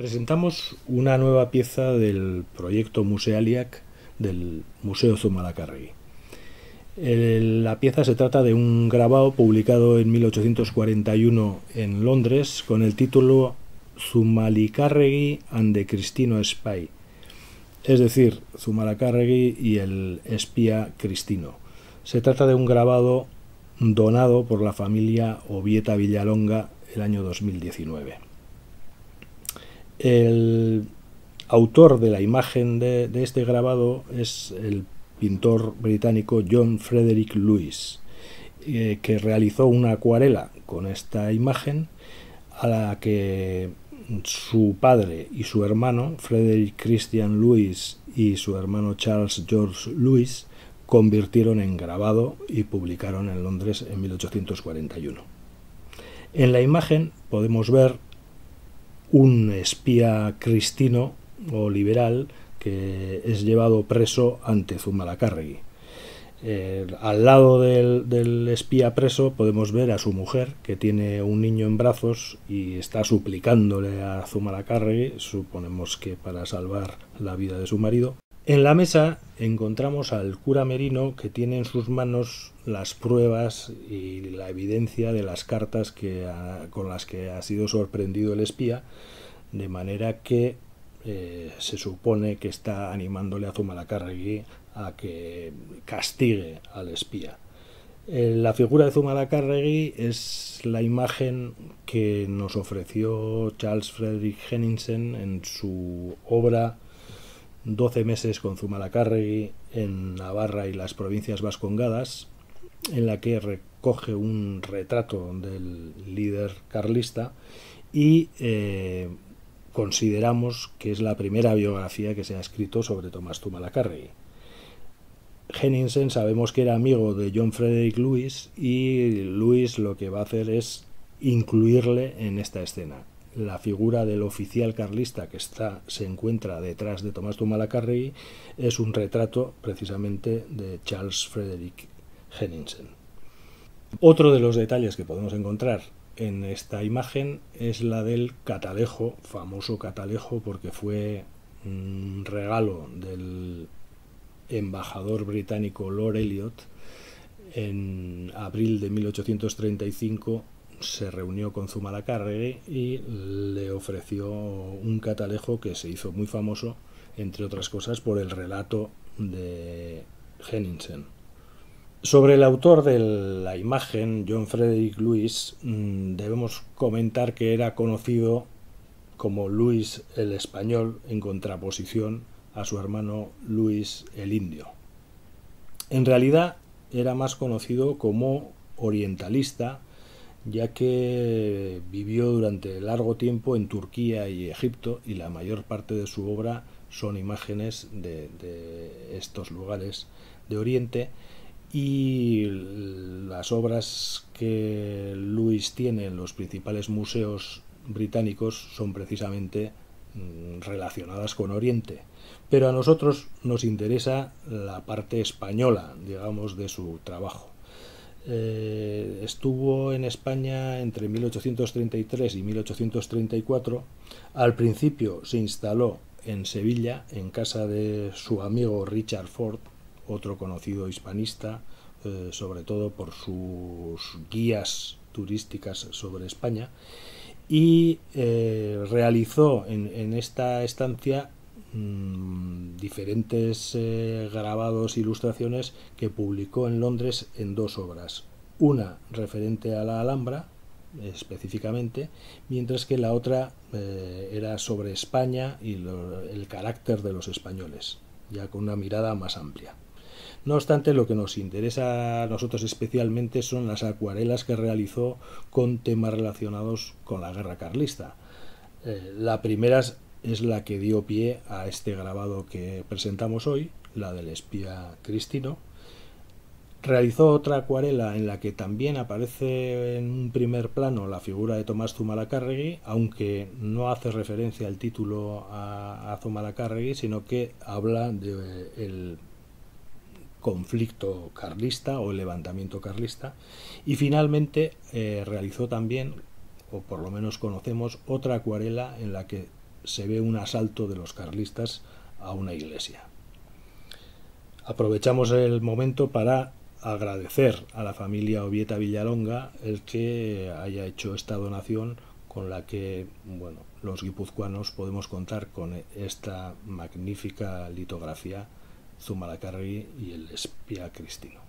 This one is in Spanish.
Presentamos una nueva pieza del proyecto Musealiac del Museo Zumalacárregui. La pieza se trata de un grabado publicado en 1841 en Londres con el título Zumalacárregui and the Cristino Spy, es decir, Zumalacárregui y el espía cristino. Se trata de un grabado donado por la familia Obieta Villalonga el año 2019. El autor de la imagen de este grabado es el pintor británico John Frederick Lewis, que realizó una acuarela con esta imagen a la que su padre y su hermano, Frederick Christian Lewis, y su hermano Charles George Lewis, convirtieron en grabado y publicaron en Londres en 1841. En la imagen podemos ver un espía cristino o liberal que es llevado preso ante Zumalacárregui. Al lado del espía preso podemos ver a su mujer, que tiene un niño en brazos y está suplicándole a Zumalacárregui, suponemos que para salvar la vida de su marido. En la mesa encontramos al cura Merino, que tiene en sus manos las pruebas y la evidencia de las cartas con las que ha sido sorprendido el espía, de manera que se supone que está animándole a Zumalacárregui a que castigue al espía. La figura de Zumalacárregui es la imagen que nos ofreció Charles Frederick Henningsen en su obra 12 meses con Zumalacárregui en Navarra y las provincias vascongadas, en la que recoge un retrato del líder carlista y consideramos que es la primera biografía que se ha escrito sobre Tomás Zumalacárregui. Henningsen sabemos que era amigo de John Frederick Lewis y Lewis lo que va a hacer es incluirle en esta escena. La figura del oficial carlista que se encuentra detrás de Tomás Zumalacárregui es un retrato precisamente de Charles Frederick Henningsen. Otro de los detalles que podemos encontrar en esta imagen es la del catalejo, famoso catalejo porque fue un regalo del embajador británico Lord Eliot. En abril de 1835 se reunió con Zumalacárregui y le ofreció un catalejo que se hizo muy famoso, entre otras cosas, por el relato de Henningsen. Sobre el autor de la imagen, John Frederick Lewis, debemos comentar que era conocido como Luis el Español, en contraposición a su hermano Luis el Indio. En realidad era más conocido como orientalista, ya que vivió durante largo tiempo en Turquía y Egipto, y la mayor parte de su obra son imágenes de estos lugares de Oriente, y las obras que Lewis tiene en los principales museos británicos son precisamente relacionadas con Oriente. Pero a nosotros nos interesa la parte española, digamos, de su trabajo. Estuvo en España entre 1833 y 1834. Al principio se instaló en Sevilla, en casa de su amigo Richard Ford, otro conocido hispanista, sobre todo por sus guías turísticas sobre España, y realizó en esta estancia diferentes grabados e ilustraciones que publicó en Londres en dos obras, una referente a la Alhambra específicamente, mientras que la otra era sobre España y el carácter de los españoles, ya con una mirada más amplia. No obstante, lo que nos interesa a nosotros especialmente son las acuarelas que realizó con temas relacionados con la guerra carlista. La primera es la que dio pie a este grabado que presentamos hoy, la del espía cristino. Realizó otra acuarela en la que también aparece en un primer plano la figura de Tomás Zumalacárregui, aunque no hace referencia al título a Zumalacárregui, sino que habla del conflicto carlista o el levantamiento carlista. Y finalmente realizó también, o por lo menos conocemos, otra acuarela en la que se ve un asalto de los carlistas a una iglesia. Aprovechamos el momento para agradecer a la familia Obieta Villalonga el que haya hecho esta donación, con la que, bueno, los guipuzcoanos podemos contar con esta magnífica litografía Zumalacárregui y el espía cristino.